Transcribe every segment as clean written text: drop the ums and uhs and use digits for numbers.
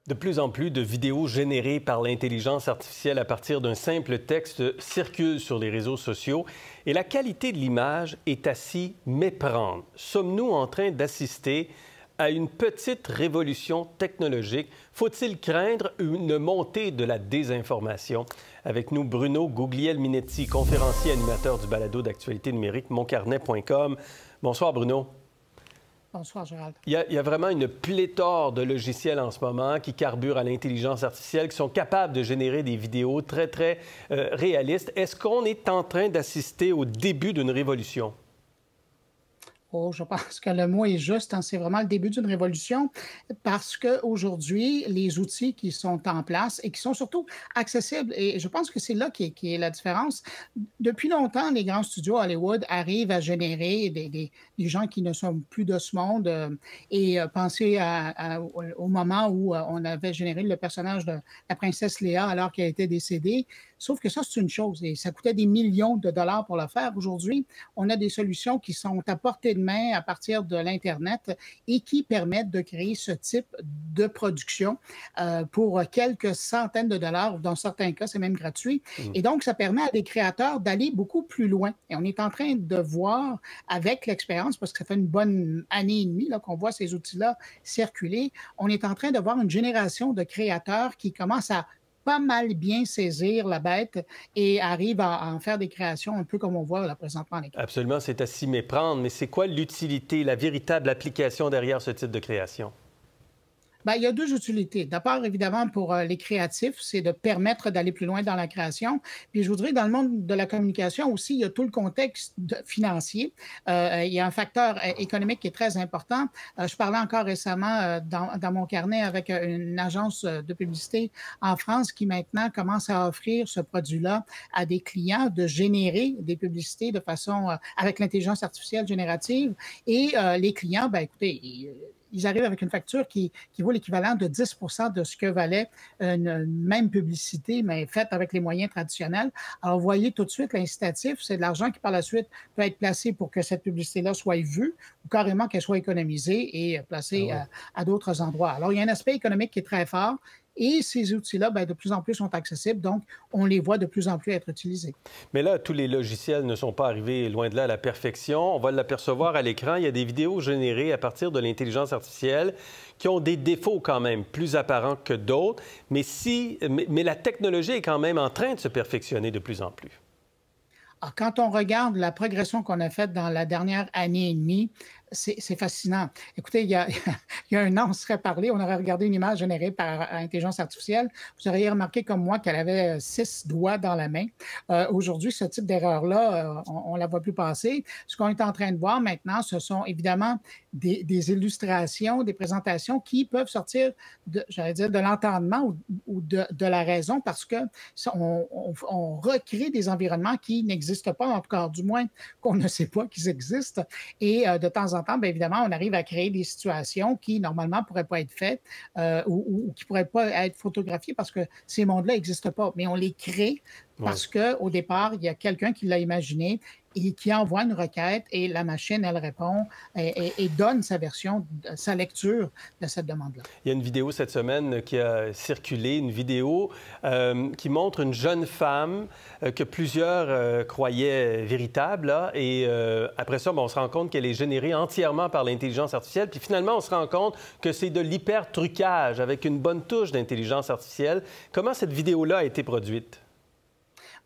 De plus en plus de vidéos générées par l'intelligence artificielle à partir d'un simple texte circulent sur les réseaux sociaux et la qualité de l'image est à s'y méprendre. Sommes-nous en train d'assister à une petite révolution technologique? Faut-il craindre une montée de la désinformation? Avec nous, Bruno Guglielminetti, conférencier animateur du balado d'actualité numérique moncarnet.com. Bonsoir, Bruno. Bonsoir, Gérald. Il y a vraiment une pléthore de logiciels en ce moment qui carburent à l'intelligence artificielle, qui sont capables de générer des vidéos très réalistes. Est-ce qu'on est en train d'assister au début d'une révolution? Oh, je pense que le mot est juste, hein. C'est vraiment le début d'une révolution parce qu'aujourd'hui, les outils qui sont en place et qui sont surtout accessibles, et je pense que c'est là qui est la différence. Depuis longtemps, les grands studios Hollywood arrivent à générer des gens qui ne sont plus de ce monde pensez au moment où on avait généré le personnage de la princesse Léa alors qu'elle était décédée. Sauf que ça, c'est une chose et ça coûtait des millions de dollars pour le faire. Aujourd'hui, on a des solutions qui sont à portée de main à partir de l'Internet et qui permettent de créer ce type de production pour quelques centaines de dollars, ou dans certains cas, c'est même gratuit. Et donc, ça permet à des créateurs d'aller beaucoup plus loin. Et on est en train de voir avec l'expérience, parce que ça fait une bonne année et demie qu'on voit ces outils-là circuler, on est en train de voir une génération de créateurs qui commencent à pas mal bien saisir la bête et arrive à en faire des créations un peu comme on voit là présentement à l'écran. Absolument, c'est à s'y méprendre, mais c'est quoi l'utilité, la véritable application derrière ce type de création? Bien, il y a deux utilités. D'abord, évidemment, pour les créatifs, c'est de permettre d'aller plus loin dans la création. Puis je voudrais, dans le monde de la communication aussi, il y a tout le contexte financier. Il y a un facteur économique qui est très important. Je parlais encore récemment dans mon carnet avec une agence de publicité en France qui maintenant commence à offrir ce produit-là à des clients de générer des publicités de façon avec l'intelligence artificielle générative. Et les clients, bien, écoutez, ils arrivent avec une facture qui vaut l'équivalent de 10 de ce que valait une même publicité, mais faite avec les moyens traditionnels. Alors, vous voyez tout de suite l'incitatif, c'est de l'argent qui, par la suite, peut être placé pour que cette publicité-là soit vue ou carrément qu'elle soit économisée et placée à d'autres endroits. Alors, il y a un aspect économique qui est très fort. Et ces outils-là, bien, de plus en plus sont accessibles, donc on les voit de plus en plus être utilisés. Mais là, tous les logiciels ne sont pas arrivés loin de là à la perfection. On va l'apercevoir à l'écran. Il y a des vidéos générées à partir de l'intelligence artificielle qui ont des défauts quand même plus apparents que d'autres. Mais la technologie est quand même en train de se perfectionner de plus en plus. Alors, quand on regarde la progression qu'on a faite dans la dernière année et demie, c'est fascinant. Écoutez, il y a un an, on serait parlé, on aurait regardé une image générée par intelligence artificielle. Vous auriez remarqué comme moi qu'elle avait 6 doigts dans la main. Aujourd'hui, ce type d'erreur-là, on ne la voit plus passer. Ce qu'on est en train de voir maintenant, ce sont évidemment des illustrations, des présentations qui peuvent sortir, j'allais dire, de l'entendement ou de la raison parce que on recrée des environnements qui n'existent pas, en tout cas, du moins qu'on ne sait pas qu'ils existent. Et de temps en temps, bien évidemment, on arrive à créer des situations qui, normalement, ne pourraient pas être faites ou qui ne pourraient pas être photographiées parce que ces mondes-là n'existent pas. Mais on les crée parce qu'au départ, il y a quelqu'un qui l'a imaginé et qui envoie une requête et la machine, elle répond et donne sa version, sa lecture de cette demande-là. Il y a une vidéo cette semaine qui a circulé, une vidéo qui montre une jeune femme que plusieurs croyaient véritable. Là, et après ça, on se rend compte qu'elle est générée entièrement par l'intelligence artificielle. Puis finalement, on se rend compte que c'est de l'hyper-trucage avec une bonne touche d'intelligence artificielle. Comment cette vidéo-là a été produite?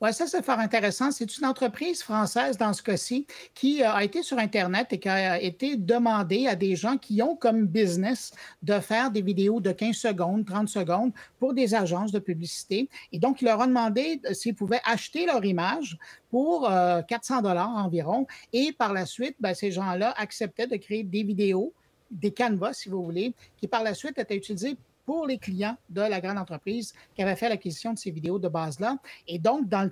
Oui, ça, c'est fort intéressant. C'est une entreprise française, dans ce cas-ci, qui a été sur Internet et qui a été demandée à des gens qui ont comme business de faire des vidéos de 15 secondes, 30 secondes pour des agences de publicité. Et donc, il leur a demandé s'ils pouvaient acheter leur image pour 400 environ. Et par la suite, bien, ces gens-là acceptaient de créer des vidéos, des canevas, si vous voulez, qui par la suite étaient utilisés pour les clients de la grande entreprise qui avait fait l'acquisition de ces vidéos de base-là. Et donc, dans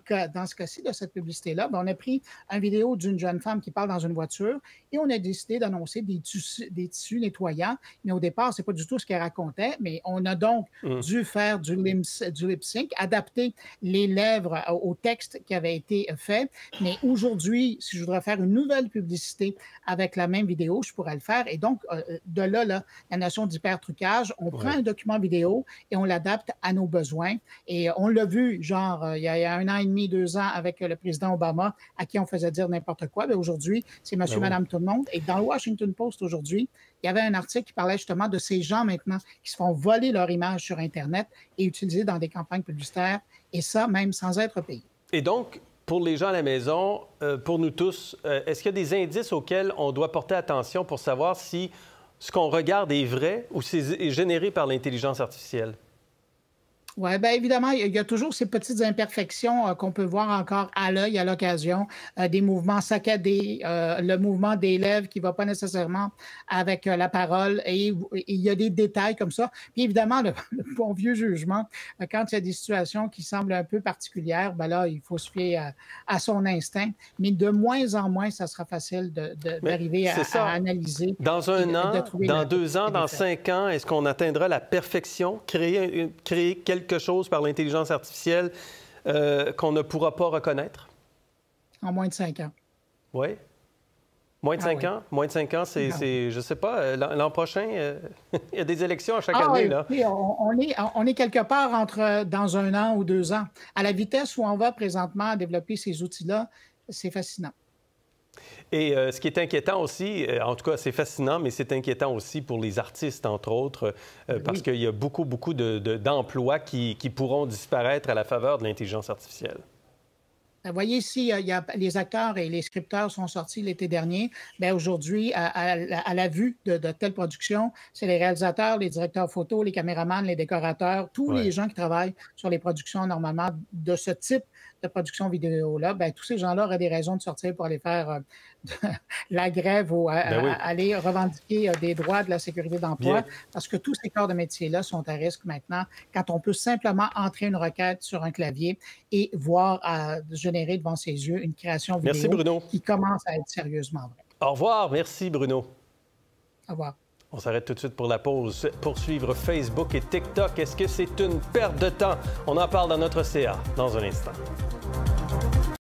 ce cas-ci de cette publicité-là, on a pris une vidéo d'une jeune femme qui parle dans une voiture et on a décidé d'annoncer des tissus nettoyants. Mais au départ, ce n'est pas du tout ce qu'elle racontait, mais on a donc dû faire du lip-sync, adapter les lèvres au texte qui avait été fait. Mais aujourd'hui, si je voudrais faire une nouvelle publicité avec la même vidéo, je pourrais le faire. Et donc, de là, la notion d'hyper-trucage, on prend un document document vidéo et on l'adapte à nos besoins. Et on l'a vu, genre, il y a 1 an et demi, 2 ans, avec le président Obama, à qui on faisait dire n'importe quoi. Mais aujourd'hui, c'est monsieur, Ben oui. madame, tout le monde. Et dans le Washington Post aujourd'hui, il y avait un article qui parlait justement de ces gens maintenant qui se font voler leur image sur Internet et utilisée dans des campagnes publicitaires, et ça, même sans être payé. Et donc, pour les gens à la maison, pour nous tous, est-ce qu'il y a des indices auxquels on doit porter attention pour savoir si ce qu'on regarde est vrai ou c'est généré par l'intelligence artificielle? Oui, bien évidemment, il y a toujours ces petites imperfections qu'on peut voir encore à l'œil à l'occasion, des mouvements saccadés, le mouvement des lèvres qui ne va pas nécessairement avec la parole, et il y a des détails comme ça. Puis évidemment, le bon vieux jugement, quand il y a des situations qui semblent un peu particulières, ben là, il faut se fier à son instinct. Mais de moins en moins, ça sera facile Mais d'arriver c'est à ça. Analyser Dans et un de an, trouver dans 2 ans, les dans défaits. 5 ans, est-ce qu'on atteindra la perfection, créer quelque chose par l'intelligence artificielle qu'on ne pourra pas reconnaître? En moins de 5 ans. Oui. Moins de Ah 5 oui. ans? Moins de 5 ans, Ah oui. je ne sais pas, l'an prochain, il y a des élections à chaque Ah année, oui, là. oui, on est quelque part entre dans 1 an ou 2 ans. À la vitesse où on va présentement à développer ces outils-là, c'est fascinant. Et ce qui est inquiétant aussi, en tout cas, c'est fascinant, mais c'est inquiétant aussi pour les artistes, entre autres, parce Oui. qu'il y a beaucoup, beaucoup d'emplois qui pourront disparaître à la faveur de l'intelligence artificielle. Vous voyez, ici, les acteurs et les scripteurs sont sortis l'été dernier. Bien, aujourd'hui, à la vue de telles productions, c'est les réalisateurs, les directeurs photos, les caméramans, les décorateurs, tous Ouais. les gens qui travaillent sur les productions normalement de ce type de production vidéo-là, bien, tous ces gens-là auraient des raisons de sortir pour aller faire la grève ou Ben oui, aller revendiquer des droits de la sécurité bien. d'emploi, parce que tous ces corps de métier-là sont à risque maintenant quand on peut simplement entrer une requête sur un clavier et voir générer devant ses yeux une création Merci, vidéo Bruno. qui commence à être sérieusement vraie. Au revoir. Merci, Bruno. Au revoir. On s'arrête tout de suite pour la pause. Pour suivre Facebook et TikTok, est-ce que c'est une perte de temps? On en parle dans notre CA dans un instant.